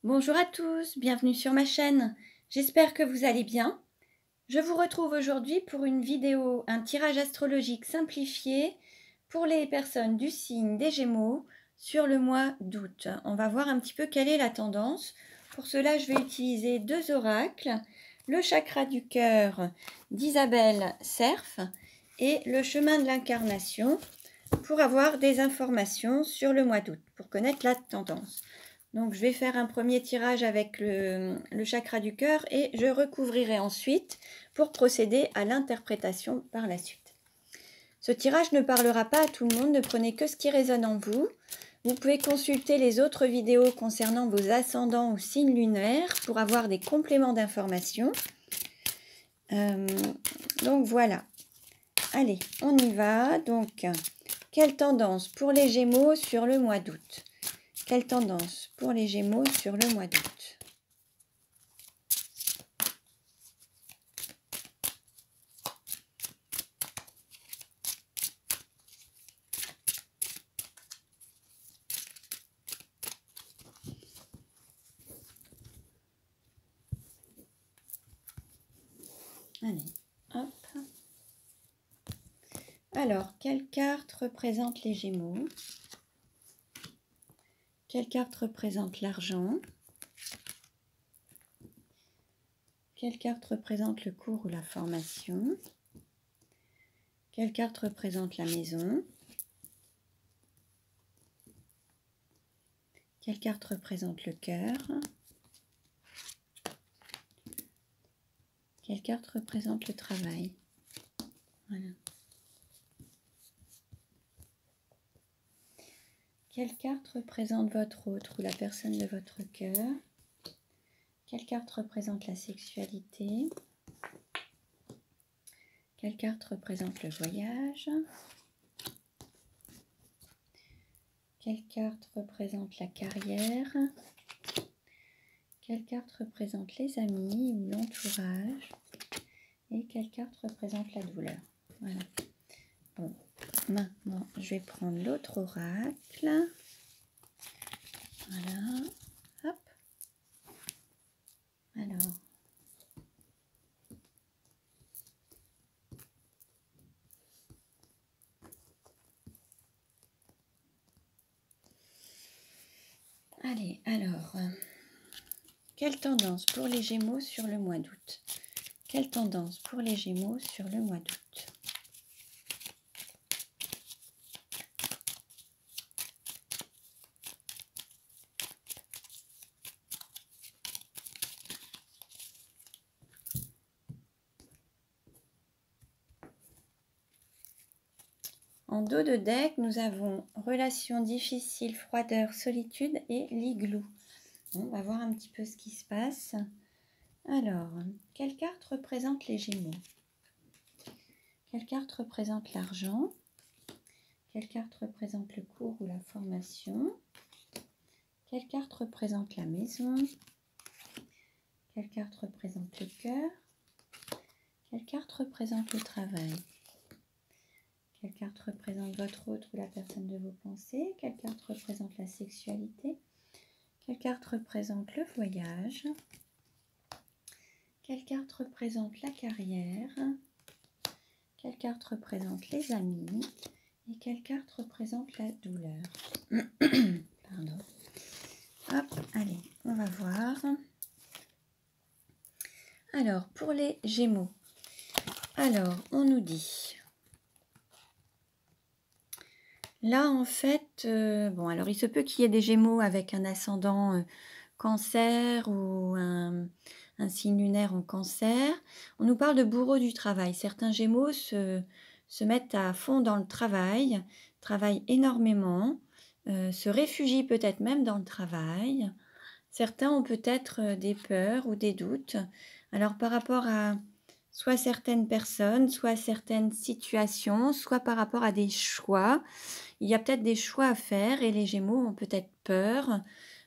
Bonjour à tous, bienvenue sur ma chaîne. J'espère que vous allez bien. Je vous retrouve aujourd'hui pour une vidéo, un tirage astrologique simplifié pour les personnes du signe des Gémeaux sur le mois d'août. On va voir un petit peu quelle est la tendance. Pour cela, je vais utiliser deux oracles, le chakra du cœur d'Isabelle Cerf et le chemin de l'incarnation pour avoir des informations sur le mois d'août, pour connaître la tendance. Donc, je vais faire un premier tirage avec le chakra du cœur et je recouvrirai ensuite pour procéder à l'interprétation par la suite. Ce tirage ne parlera pas à tout le monde, ne prenez que ce qui résonne en vous. Vous pouvez consulter les autres vidéos concernant vos ascendants ou signes lunaires pour avoir des compléments d'informations. Donc voilà. Allez, on y va. Donc, quelle tendance pour les Gémeaux sur le mois d'août ? Quelle tendance pour les Gémeaux sur le mois d'août? Allez, hop. Alors, quelle carte représente les Gémeaux? Quelle carte représente l'argent? Quelle carte représente le cours ou la formation? Quelle carte représente la maison? Quelle carte représente le cœur? Quelle carte représente le travail? Voilà. Quelle carte représente votre autre ou la personne de votre cœur? Quelle carte représente la sexualité? Quelle carte représente le voyage? Quelle carte représente la carrière? Quelle carte représente les amis ou l'entourage? Et quelle carte représente la douleur? Voilà. Bon, maintenant, je vais prendre l'autre oracle. Voilà. Hop. Alors. Allez, alors. Quelle tendance pour les Gémeaux sur le mois d'août? Quelle tendance pour les Gémeaux sur le mois d'août? En dos de deck, nous avons relations difficiles, froideur, solitude et l'igloo. On va voir un petit peu ce qui se passe. Alors, quelle carte représente les Gémeaux? Quelle carte représente l'argent? Quelle carte représente le cours ou la formation? Quelle carte représente la maison? Quelle carte représente le cœur? Quelle carte représente le travail? Quelle carte représente votre autre ou la personne de vos pensées? Quelle carte représente la sexualité? Quelle carte représente le voyage? Quelle carte représente la carrière? Quelle carte représente les amis? Et quelle carte représente la douleur? Pardon. Hop, allez, on va voir. Alors, pour les Gémeaux. Alors, on nous dit... Là, en fait, bon, alors il se peut qu'il y ait des Gémeaux avec un ascendant cancer ou un signe lunaire en cancer. On nous parle de bourreau du travail. Certains Gémeaux se mettent à fond dans le travail, travaillent énormément, se réfugient peut-être même dans le travail. Certains ont peut-être des peurs ou des doutes. Alors par rapport à soit certaines personnes, soit certaines situations, soit par rapport à des choix. Il y a peut-être des choix à faire et les Gémeaux ont peut-être peur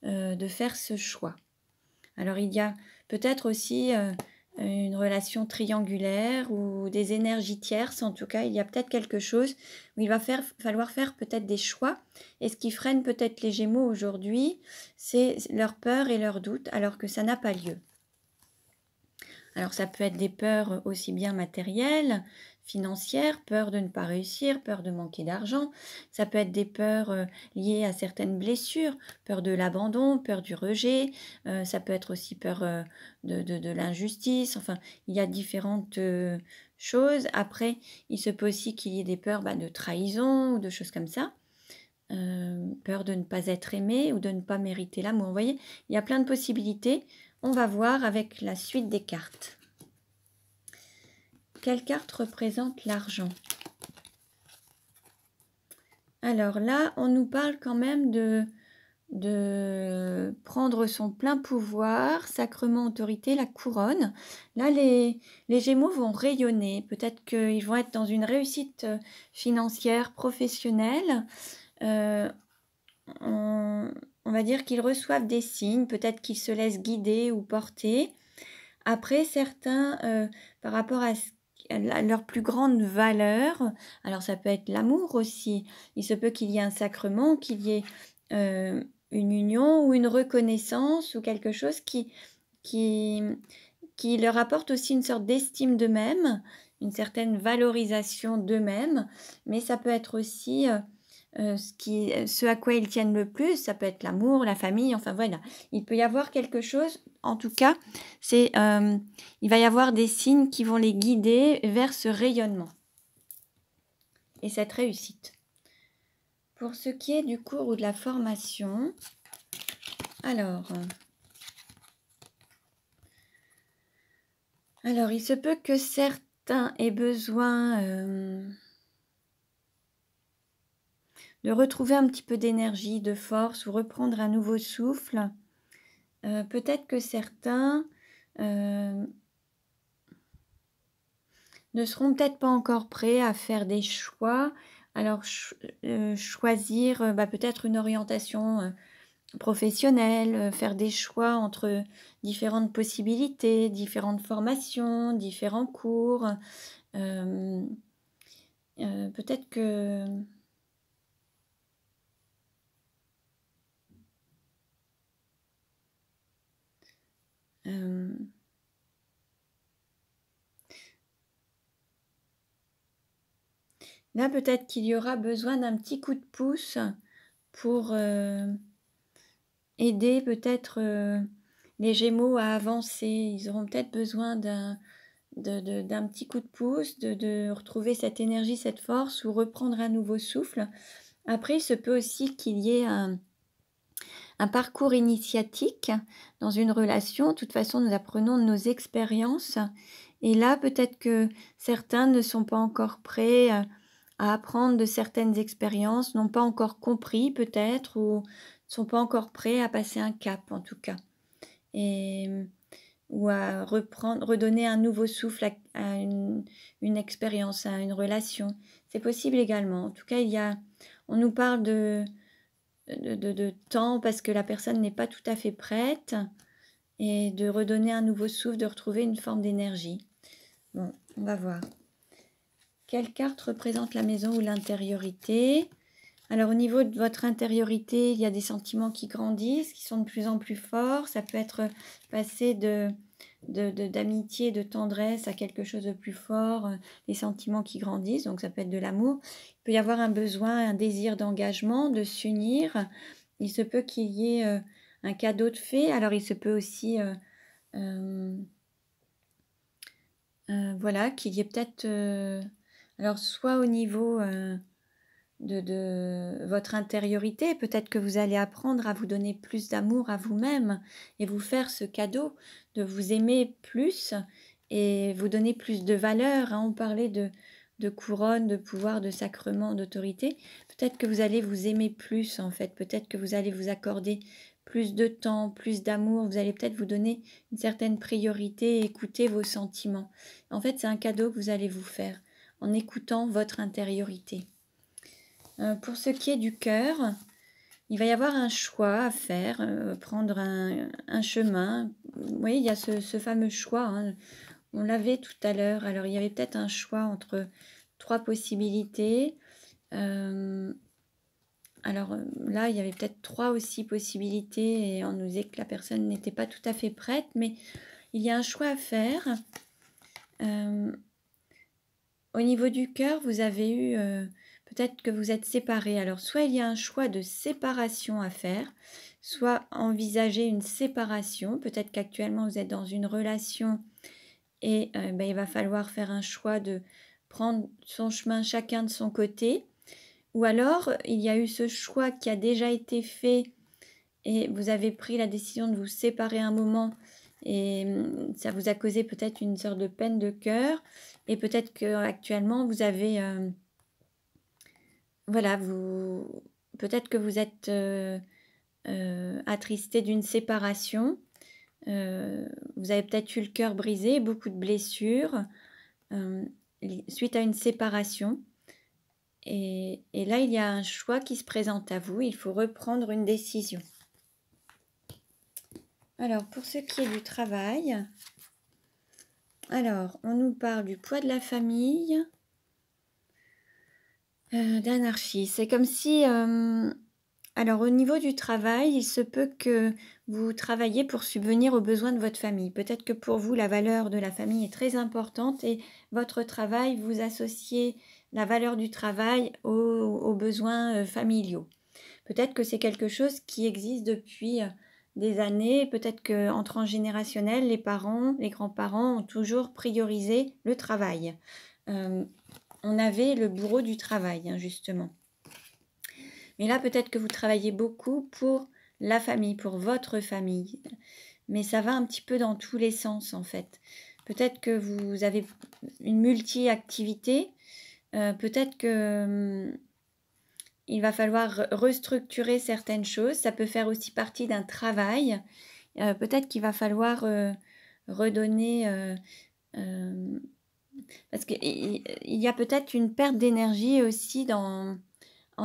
de faire ce choix. Alors il y a peut-être aussi une relation triangulaire ou des énergies tierces. En tout cas, il y a peut-être quelque chose où il va falloir faire peut-être des choix. Et ce qui freine peut-être les Gémeaux aujourd'hui, c'est leur peur et leurs doutes, alors que ça n'a pas lieu. Alors ça peut être des peurs aussi bien matérielles, financières, peur de ne pas réussir, peur de manquer d'argent. Ça peut être des peurs liées à certaines blessures, peur de l'abandon, peur du rejet. Ça peut être aussi peur de l'injustice. Enfin, il y a différentes choses. Après, il se peut aussi qu'il y ait des peurs de trahison ou de choses comme ça. Peur de ne pas être aimé ou de ne pas mériter l'amour. Vous voyez, il y a plein de possibilités. On va voir avec la suite des cartes. Quelle carte représente l'argent? Alors là, on nous parle quand même de prendre son plein pouvoir, sacrement, autorité, la couronne. Là, les Gémeaux vont rayonner. Peut-être qu'ils vont être dans une réussite financière, professionnelle. On va dire qu'ils reçoivent des signes, peut-être qu'ils se laissent guider ou porter. Après, certains, par rapport à leur plus grande valeur, alors ça peut être l'amour aussi, il se peut qu'il y ait un sacrement, qu'il y ait une union ou une reconnaissance ou quelque chose qui leur apporte aussi une sorte d'estime d'eux-mêmes, une certaine valorisation d'eux-mêmes, mais ça peut être aussi ce à quoi ils tiennent le plus, ça peut être l'amour, la famille, enfin voilà. Il peut y avoir quelque chose, en tout cas, il va y avoir des signes qui vont les guider vers ce rayonnement et cette réussite. Pour ce qui est du cours ou de la formation, alors il se peut que certains aient besoin de retrouver un petit peu d'énergie, de force ou reprendre un nouveau souffle. Peut-être que certains ne seront peut-être pas encore prêts à faire des choix. Alors, choisir peut-être une orientation professionnelle, faire des choix entre différentes possibilités, différentes formations, différents cours. Peut-être que... là, peut-être qu'il y aura besoin d'un petit coup de pouce pour aider peut-être les Gémeaux à avancer. Ils auront peut-être besoin d'un petit coup de pouce, de retrouver cette énergie, cette force ou reprendre un nouveau souffle. Après, il se peut aussi qu'il y ait un parcours initiatique dans une relation. De toute façon, nous apprenons de nos expériences. Et là, peut-être que certains ne sont pas encore prêts à apprendre de certaines expériences, n'ont pas encore compris peut-être, ou ne sont pas encore prêts à passer un cap en tout cas. Ou à redonner un nouveau souffle à une expérience, à une relation. C'est possible également. En tout cas, on nous parle de temps parce que la personne n'est pas tout à fait prête et de redonner un nouveau souffle, de retrouver une forme d'énergie. Bon, on va voir. Quelle carte représente la maison ou l'intériorité? Alors au niveau de votre intériorité, il y a des sentiments qui grandissent, qui sont de plus en plus forts. Ça peut être passé d'amitié, de tendresse à quelque chose de plus fort, les sentiments qui grandissent, donc ça peut être de l'amour. Il peut y avoir un besoin, un désir d'engagement, de s'unir. Il se peut qu'il y ait un cadeau de fait. Alors il se peut aussi voilà, qu'il y ait peut-être alors soit au niveau de votre intériorité, peut-être que vous allez apprendre à vous donner plus d'amour à vous-même et vous faire ce cadeau de vous aimer plus et vous donner plus de valeur. On parlait de couronne, de pouvoir, de sacrement, d'autorité. Peut-être que vous allez vous aimer plus en fait, peut-être que vous allez vous accorder plus de temps, plus d'amour, vous allez peut-être vous donner une certaine priorité et écouter vos sentiments. En fait, c'est un cadeau que vous allez vous faire en écoutant votre intériorité. Pour ce qui est du cœur, il va y avoir un choix à faire, prendre un chemin, vous voyez, il y a ce fameux choix, hein. On l'avait tout à l'heure. Alors, il y avait peut-être un choix entre 3 possibilités. Alors là, il y avait peut-être 3 aussi possibilités et on nous disait que la personne n'était pas tout à fait prête, mais il y a un choix à faire. Au niveau du cœur, vous avez eu, peut-être que vous êtes séparés. Alors soit il y a un choix de séparation à faire, soit envisager une séparation. Peut-être qu'actuellement vous êtes dans une relation et il va falloir faire un choix de prendre son chemin chacun de son côté. Ou alors, il y a eu ce choix qui a déjà été fait et vous avez pris la décision de vous séparer un moment et ça vous a causé peut-être une sorte de peine de cœur et peut-être qu'actuellement vous avez voilà, peut-être que vous êtes attristé d'une séparation, vous avez peut-être eu le cœur brisé, beaucoup de blessures suite à une séparation. Et là, il y a un choix qui se présente à vous, il faut reprendre une décision. Alors, pour ce qui est du travail, alors, on nous parle du poids de la famille, d'anarchie. C'est comme si, alors au niveau du travail, il se peut que vous travaillez pour subvenir aux besoins de votre famille. Peut-être que pour vous, la valeur de la famille est très importante et votre travail, vous associez la valeur du travail aux besoins familiaux. Peut-être que c'est quelque chose qui existe depuis des années, peut-être qu'en transgénérationnel, les parents, les grands-parents ont toujours priorisé le travail. On avait le bourreau du travail, hein, justement. Mais là, peut-être que vous travaillez beaucoup pour la famille, pour votre famille. Mais ça va un petit peu dans tous les sens, en fait. Peut-être que vous avez une multi-activité. Peut-être que il va falloir restructurer certaines choses. Ça peut faire aussi partie d'un travail. Peut-être qu'il va falloir redonner... parce qu'il y a peut-être une perte d'énergie aussi en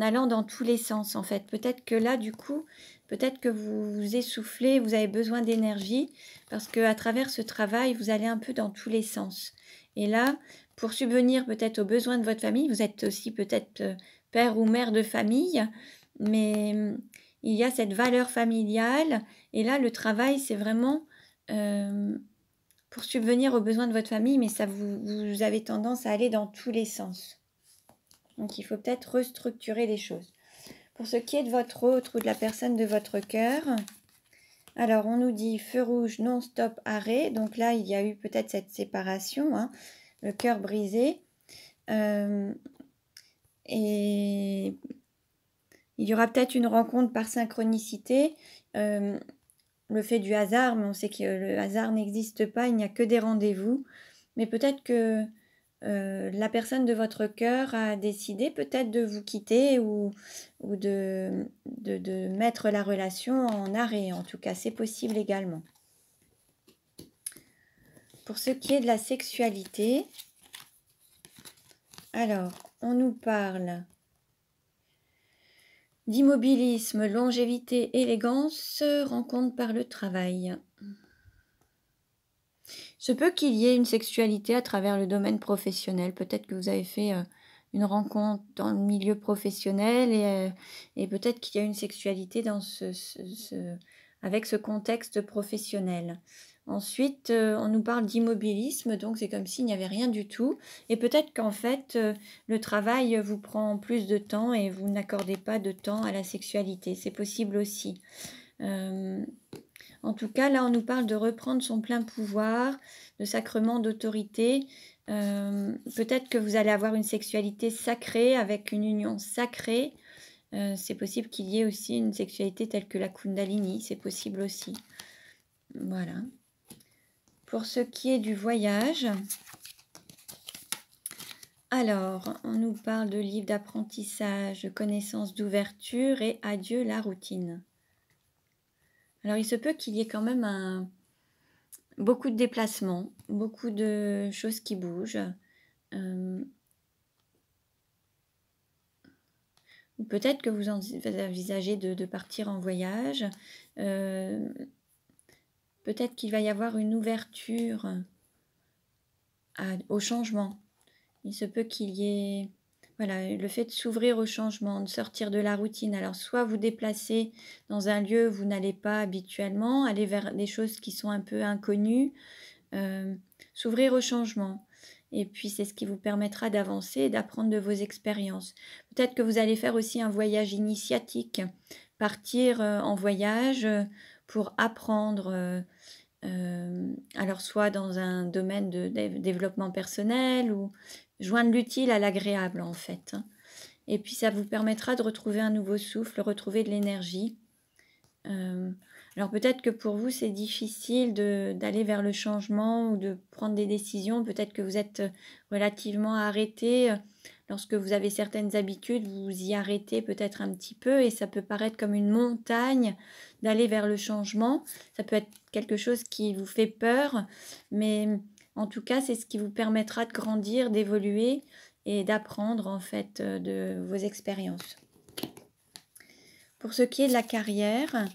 allant dans tous les sens, en fait. Peut-être que là, du coup, peut-être que vous vous essoufflez, vous avez besoin d'énergie, parce qu'à travers ce travail, vous allez un peu dans tous les sens. Et là, pour subvenir peut-être aux besoins de votre famille, vous êtes aussi peut-être père ou mère de famille, mais il y a cette valeur familiale. Et là, le travail, c'est vraiment pour subvenir aux besoins de votre famille, mais ça vous avez tendance à aller dans tous les sens. Donc, il faut peut-être restructurer les choses. Pour ce qui est de votre autre ou de la personne de votre cœur, alors on nous dit feu rouge, non-stop, arrêt. Donc là, il y a eu peut-être cette séparation, hein, le cœur brisé. Et il y aura peut-être une rencontre par synchronicité. Le fait du hasard, mais on sait que le hasard n'existe pas, il n'y a que des rendez-vous. Mais peut-être que la personne de votre cœur a décidé peut-être de vous quitter ou de mettre la relation en arrêt. En tout cas, c'est possible également. Pour ce qui est de la sexualité, alors, on nous parle d'immobilisme, longévité, élégance, rencontre par le travail. Se peut qu'il y ait une sexualité à travers le domaine professionnel. Peut-être que vous avez fait une rencontre dans le milieu professionnel et peut-être qu'il y a une sexualité dans avec ce contexte professionnel. Ensuite, on nous parle d'immobilisme, donc c'est comme s'il n'y avait rien du tout. Et peut-être qu'en fait, le travail vous prend plus de temps et vous n'accordez pas de temps à la sexualité. C'est possible aussi. En tout cas, là, on nous parle de reprendre son plein pouvoir, de sacrement d'autorité. Peut-être que vous allez avoir une sexualité sacrée avec une union sacrée. C'est possible qu'il y ait aussi une sexualité telle que la Kundalini. C'est possible aussi. Voilà. Pour ce qui est du voyage, alors, on nous parle de livres d'apprentissage, de connaissances d'ouverture et adieu la routine. Alors, il se peut qu'il y ait quand même beaucoup de déplacements, beaucoup de choses qui bougent. Ou peut-être que vous envisagez de partir en voyage. peut-être qu'il va y avoir une ouverture au changement. Il se peut qu'il y ait, voilà, le fait de s'ouvrir au changement, de sortir de la routine. Alors, soit vous déplacez dans un lieu où vous n'allez pas habituellement, aller vers des choses qui sont un peu inconnues, s'ouvrir au changement. Et puis, c'est ce qui vous permettra d'avancer et d'apprendre de vos expériences. Peut-être que vous allez faire aussi un voyage initiatique, partir en voyage pour apprendre. Alors soit dans un domaine de développement personnel ou joindre l'utile à l'agréable en fait, hein. Et puis ça vous permettra de retrouver un nouveau souffle, retrouver de l'énergie. Alors peut-être que pour vous c'est difficile d'aller vers le changement ou de prendre des décisions. Peut-être que vous êtes relativement arrêté. Lorsque vous avez certaines habitudes, vous vous y arrêtez peut-être un petit peu et ça peut paraître comme une montagne d'aller vers le changement. Ça peut être quelque chose qui vous fait peur, mais en tout cas c'est ce qui vous permettra de grandir, d'évoluer et d'apprendre en fait de vos expériences. Pour ce qui est de la carrière,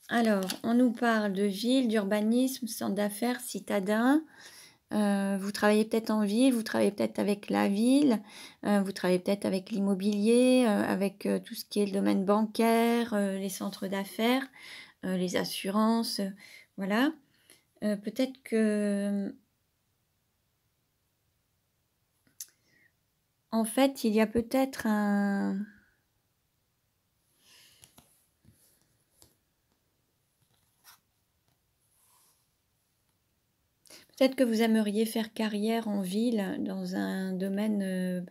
alors on nous parle de ville, d'urbanisme, centre d'affaires, citadin. Vous travaillez peut-être en ville, vous travaillez peut-être avec la ville, vous travaillez peut-être avec l'immobilier, avec tout ce qui est le domaine bancaire, les centres d'affaires, les assurances, voilà. Peut-être que, en fait, il y a peut-être un... Peut-être que vous aimeriez faire carrière en ville, dans un domaine,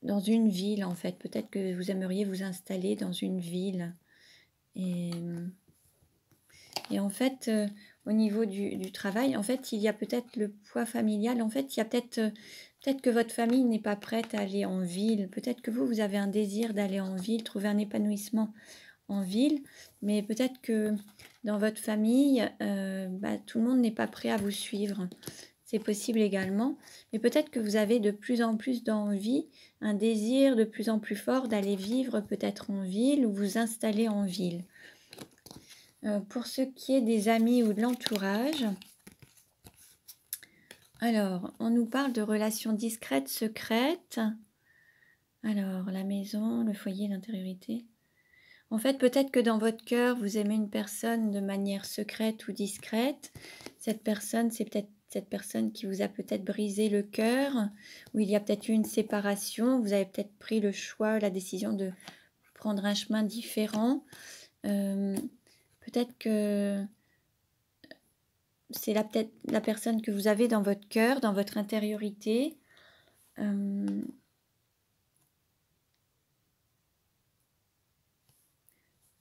dans une ville en fait. Peut-être que vous aimeriez vous installer dans une ville. Et en fait, au niveau du travail, en fait, il y a peut-être le poids familial. En fait, il y a peut-être que votre famille n'est pas prête à aller en ville. Peut-être que vous avez un désir d'aller en ville, trouver un épanouissement en ville. Mais peut-être que dans votre famille, tout le monde n'est pas prêt à vous suivre. C'est possible également. Mais peut-être que vous avez de plus en plus d'envie, un désir de plus en plus fort d'aller vivre peut-être en ville ou vous installer en ville. Pour ce qui est des amis ou de l'entourage, alors, on nous parle de relations discrètes, secrètes. Alors, la maison, le foyer, l'intériorité. En fait, peut-être que dans votre cœur, vous aimez une personne de manière secrète ou discrète. Cette personne, c'est peut-être cette personne qui vous a peut-être brisé le cœur, ou il y a peut-être eu une séparation. Vous avez peut-être pris le choix, la décision de prendre un chemin différent. Peut-être que c'est peut-être la personne que vous avez dans votre cœur, dans votre intériorité.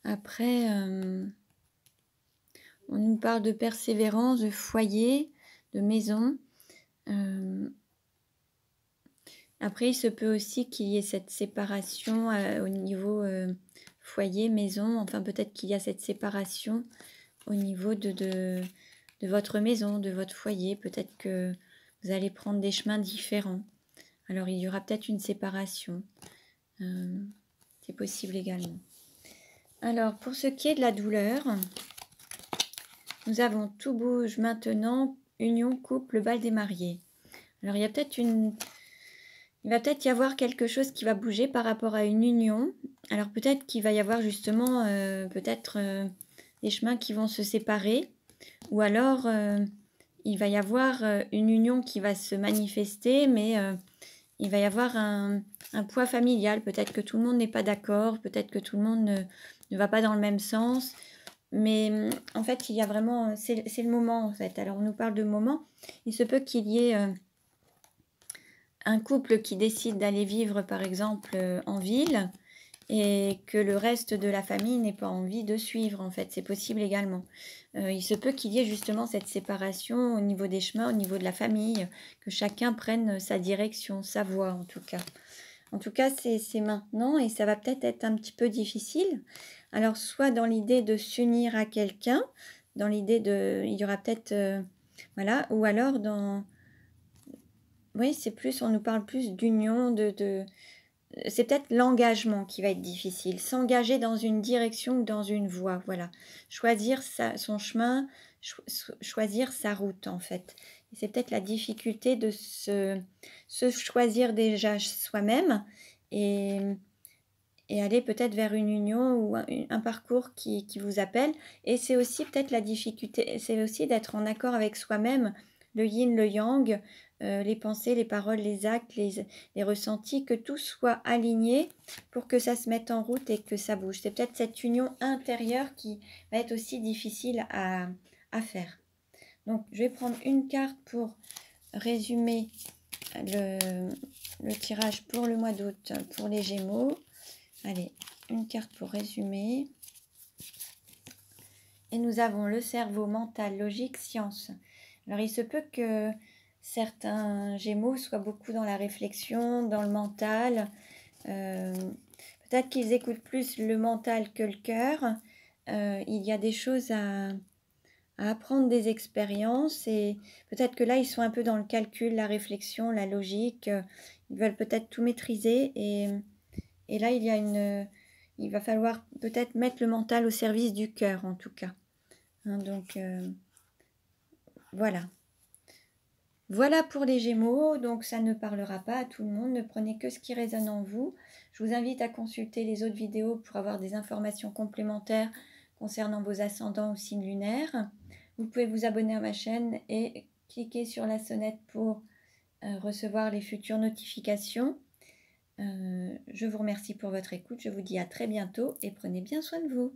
Après, on nous parle de persévérance, de foyer, de maison. Après, il se peut aussi qu'il y ait cette séparation au niveau foyer, maison. Enfin, peut-être qu'il y a cette séparation au niveau de votre maison, de votre foyer. Peut-être que vous allez prendre des chemins différents. Alors, il y aura peut-être une séparation. C'est possible également. Alors, pour ce qui est de la douleur, nous avons tout bouge maintenant, union, couple, bal des mariés. Alors, il va peut-être y avoir quelque chose qui va bouger par rapport à une union. Alors, peut-être qu'il va y avoir justement des chemins qui vont se séparer. Ou alors, il va y avoir une union qui va se manifester, mais il va y avoir un poids familial. Peut-être que tout le monde n'est pas d'accord, peut-être que tout le monde ne va pas dans le même sens. Mais en fait, il y a vraiment... C'est le moment, en fait. Alors, on nous parle de moment. Il se peut qu'il y ait un couple qui décide d'aller vivre, par exemple, en ville et que le reste de la famille n'ait pas envie de suivre, en fait. C'est possible également. Il se peut qu'il y ait justement cette séparation au niveau des chemins, au niveau de la famille, que chacun prenne sa direction, sa voie, en tout cas. En tout cas, c'est maintenant et ça va peut-être être un petit peu difficile. Alors, soit dans l'idée de s'unir à quelqu'un, dans l'idée de... Il y aura peut-être... voilà, ou alors dans... Oui, c'est plus... On nous parle plus d'union, c'est peut-être l'engagement qui va être difficile. S'engager dans une direction ou dans une voie, voilà. Choisir son chemin, choisir sa route, en fait. C'est peut-être la difficulté de se choisir déjà soi-même et aller peut-être vers une union ou un parcours qui vous appelle. Et c'est aussi peut-être la difficulté, c'est aussi d'être en accord avec soi-même, le yin, le yang, les pensées, les paroles, les actes, les ressentis, que tout soit aligné pour que ça se mette en route et que ça bouge. C'est peut-être cette union intérieure qui va être aussi difficile à faire. Donc, je vais prendre une carte pour résumer le tirage pour le mois d'août pour les Gémeaux. Allez, une carte pour résumer. Et nous avons le cerveau, mental, logique, science. Alors, il se peut que certains Gémeaux soient beaucoup dans la réflexion, dans le mental. Peut-être qu'ils écoutent plus le mental que le cœur. Il y a des choses à apprendre des expériences et peut-être que là, ils sont un peu dans le calcul, la réflexion, la logique. Ils veulent peut-être tout maîtriser et là, il va falloir peut-être mettre le mental au service du cœur, en tout cas. Hein, donc, voilà. Voilà pour les Gémeaux, donc ça ne parlera pas à tout le monde, ne prenez que ce qui résonne en vous. Je vous invite à consulter les autres vidéos pour avoir des informations complémentaires concernant vos ascendants ou signes lunaires. Vous pouvez vous abonner à ma chaîne et cliquer sur la sonnette pour recevoir les futures notifications. Je vous remercie pour votre écoute, je vous dis à très bientôt et prenez bien soin de vous.